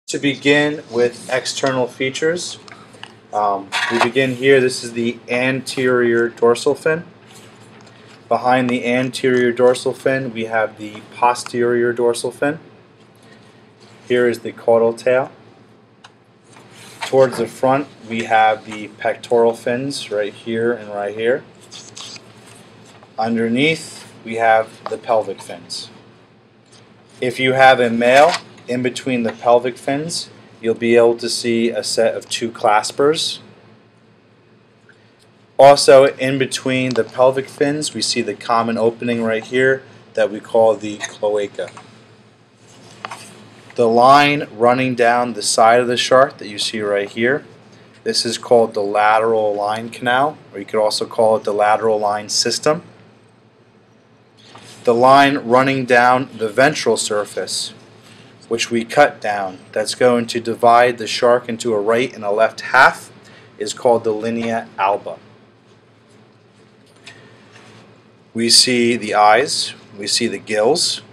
To begin with external features, we begin here. This is the anterior dorsal fin. Behind the anterior dorsal fin, we have the posterior dorsal fin. Here is the caudal tail. Towards the front, we have the pectoral fins right here and right here. Underneath, we have the pelvic fins. If you have a male, in between the pelvic fins, you'll be able to see a set of two claspers. Also, in between the pelvic fins, we see the common opening right here that we call the cloaca. The line running down the side of the shark that you see right here, this is called the lateral line canal, or you could also call it the lateral line system. The line running down the ventral surface, which we cut down, that's going to divide the shark into a right and a left half, is called the linea alba. We see the eyes, we see the gills,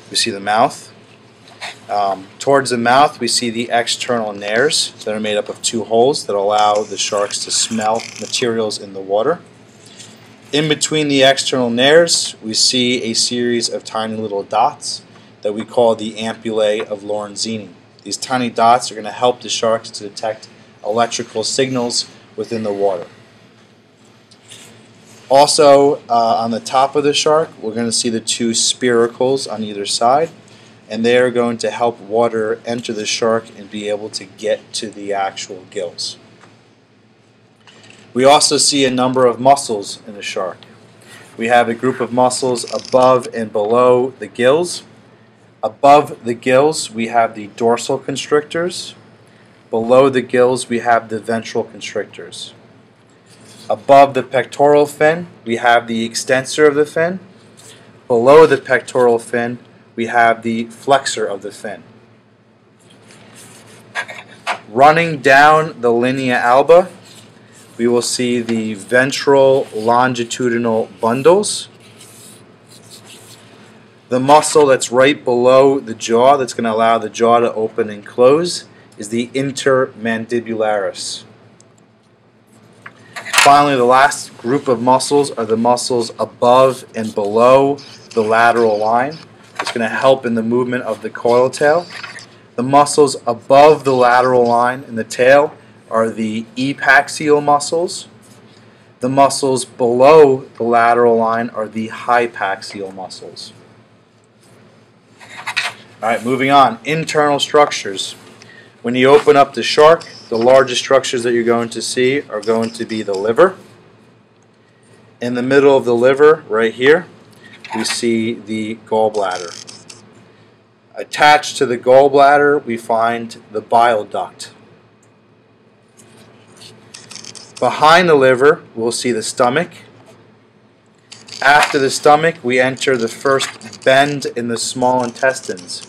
we see the mouth. Towards the mouth, we see the external nares that are made up of two holes that allow the sharks to smell materials in the water. In between the external nares, we see a series of tiny little dots that we call the ampullae of Lorenzini. These tiny dots are going to help the sharks to detect electrical signals within the water. Also, on the top of the shark, we're going to see the two spiracles on either side, and they are going to help water enter the shark and be able to get to the actual gills. We also see a number of muscles in the shark. We have a group of muscles above and below the gills. Above the gills, we have the dorsal constrictors. Below the gills, we have the ventral constrictors. Above the pectoral fin, we have the extensor of the fin. Below the pectoral fin, we have the flexor of the fin. Running down the linea alba, we will see the ventral longitudinal bundles. The muscle that's right below the jaw that's going to allow the jaw to open and close is the intermandibularis. Finally, the last group of muscles are the muscles above and below the lateral line. It's going to help in the movement of the caudal tail. The muscles above the lateral line in the tail are the epaxial muscles. The muscles below the lateral line are the hypaxial muscles. Alright, moving on. Internal structures. When you open up the shark, the largest structures that you're going to see are going to be the liver. In the middle of the liver, right here, we see the gallbladder. Attached to the gallbladder, we find the bile duct. Behind the liver, we'll see the stomach. After the stomach, we enter the first bend in the small intestines.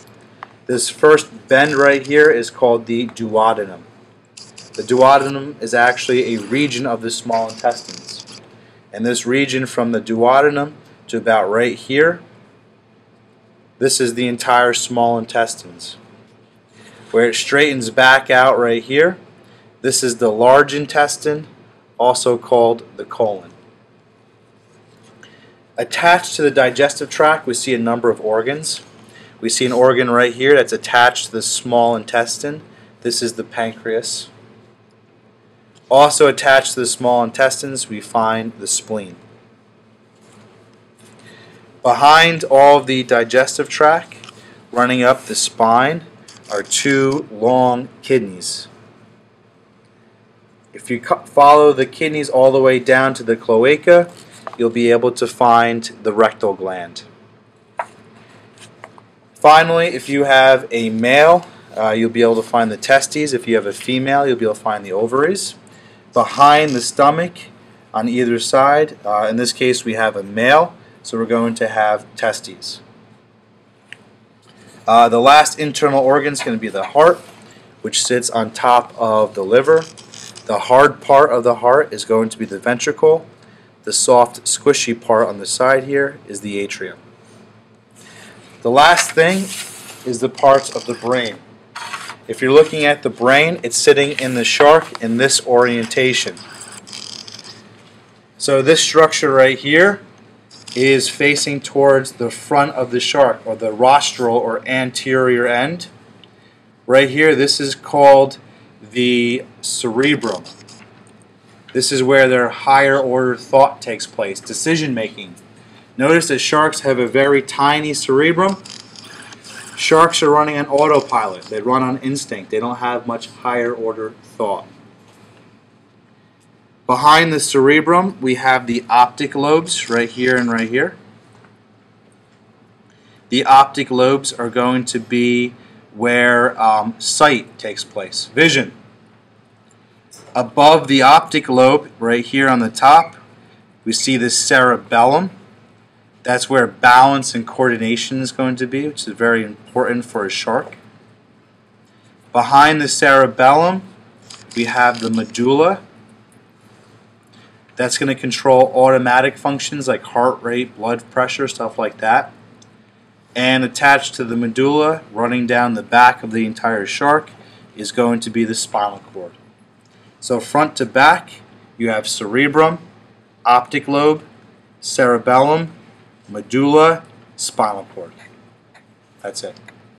This first bend right here is called the duodenum. The duodenum is actually a region of the small intestines. And this region from the duodenum to about right here, this is the entire small intestines. Where it straightens back out right here, this is the large intestine, also called the colon. Attached to the digestive tract, we see a number of organs. We see an organ right here that's attached to the small intestine. This is the pancreas. Also attached to the small intestines, we find the spleen. Behind all of the digestive tract, running up the spine, are two long kidneys. If you follow the kidneys all the way down to the cloaca, you'll be able to find the rectal gland. Finally, if you have a male, you'll be able to find the testes. If you have a female, you'll be able to find the ovaries. Behind the stomach, on either side, in this case we have a male, so we're going to have testes. The last internal organ is going to be the heart, which sits on top of the liver. The hard part of the heart is going to be the ventricle. The soft, squishy part on the side here is the atrium. The last thing is the parts of the brain. If you're looking at the brain, it's sitting in the shark in this orientation. So this structure right here is facing towards the front of the shark, or the rostral or anterior end. Right here, this is called the cerebrum. This is where their higher order thought takes place, decision making. Notice that sharks have a very tiny cerebrum. Sharks are running on autopilot. They run on instinct. They don't have much higher order thought. Behind the cerebrum, we have the optic lobes right here and right here. The optic lobes are going to be where sight takes place, vision. Above the optic lobe, right here on the top, we see the cerebellum. That's where balance and coordination is going to be, which is very important for a shark. Behind the cerebellum, we have the medulla. That's going to control automatic functions like heart rate, blood pressure, stuff like that. And attached to the medulla, running down the back of the entire shark, is going to be the spinal cord. So front to back, you have cerebrum, optic lobe, cerebellum, medulla, spinal cord. That's it.